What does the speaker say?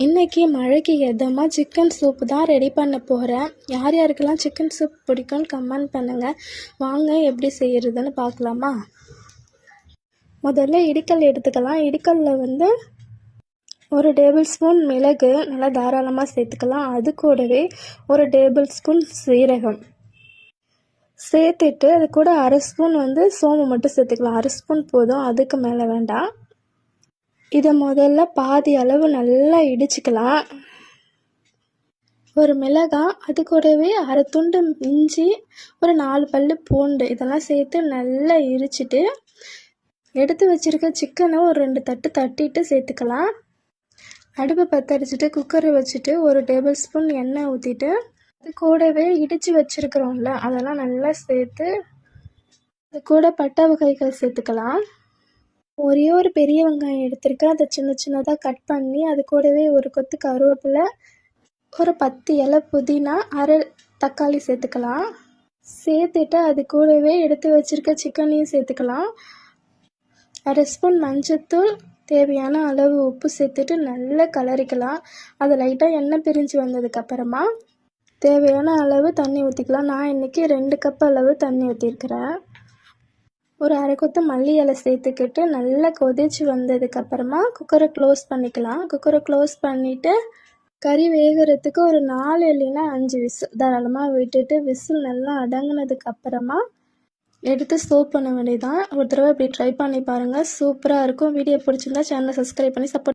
இன்றைக்கி மழைக்கு எதமாக chicken soup தான் ரெடி பண்ண போகிறேன். யார் யாருக்கெல்லாம் சிக்கன் சூப் பிடிக்கும்னு கமெண்ட் பண்ணுங்கள். வாங்க எப்படி செய்கிறதுன்னு பார்க்கலாமா? முதல்ல இடிக்கல் எடுத்துக்கலாம். இடிக்கல்லில் ஒரு டேபிள் ஸ்பூன் மிளகு நல்லா தாராளமாக சேர்த்துக்கலாம். அது கூடவே ஒரு டேபிள் ஸ்பூன் சீரகம் சேர்த்துட்டு அது கூட அரை ஸ்பூன் சோம்பு மட்டும் சேர்த்துக்கலாம். அரை ஸ்பூன் போதும், அதுக்கு மேலே வேண்டாம். இதை முதல்ல பாதி அளவு நல்லா இடிச்சுக்கலாம். ஒரு மிளகாய், அது கூடவே அரை துண்டு இஞ்சி, ஒரு 4 பல்லு பூண்டு இதெல்லாம் சேர்த்து நல்லா இடிச்சிட்டு எடுத்து வச்சுருக்க சிக்கனை ஒரு 2 தட்டு தட்டிட்டு சேர்த்துக்கலாம். அடுப்பை பற்றடிச்சிட்டு குக்கரை வச்சுட்டு ஒரு டேபிள் ஸ்பூன் எண்ணெய் ஊற்றிட்டு அது கூடவே இடித்து வச்சுருக்குறோம்ல அதெல்லாம் நல்லா சேர்த்து அது கூட பட்டை வகைகள் சேர்த்துக்கலாம். ஒரே ஒரு பெரிய வெங்காயம் எடுத்திருக்கேன். அதை சின்ன சின்னதாக கட் பண்ணி அது கூடவே ஒரு கொத்து கருவேப்பிலை, ஒரு 10 இலை புதினா, அரை தக்காளி சேர்த்துக்கலாம். சேர்த்துட்டு அது கூடவே எடுத்து வச்சுருக்க சிக்கனையும் சேர்த்துக்கலாம். அரை ஸ்பூன் மஞ்சத்தூள், தேவையான அளவு உப்பு சேர்த்துட்டு நல்லா கலரிக்கலாம். அது லைட்டாக எண்ணெய் பிரிஞ்சு வந்ததுக்கப்புறமா தேவையான அளவு தண்ணி ஊற்றிக்கலாம். நான் இன்றைக்கி 2 கப் அளவு தண்ணி ஊற்றிருக்கிறேன். ஒரு அரை கொத்து மல்லி இலை சேர்த்துக்கிட்டு நல்லா கொதிச்சு வந்ததுக்கப்புறமா குக்கரை க்ளோஸ் பண்ணிக்கலாம். குக்கரை க்ளோஸ் பண்ணிவிட்டு கறி வேகிறதுக்கு ஒரு 4 இல்லைன்னா 5 விசில் தாராளமாக விட்டுட்டு விசில் நல்லா அடங்கினதுக்கப்புறமா எடுத்து சர்வ் பண்ண வேண்டியதான். ஒரு தடவை இப்படி ட்ரை பண்ணி பாருங்கள், சூப்பராக இருக்கும். வீடியோ பிடிச்சிருந்தா சேனலை சப்ஸ்கிரைப் பண்ணி சப்போர்ட்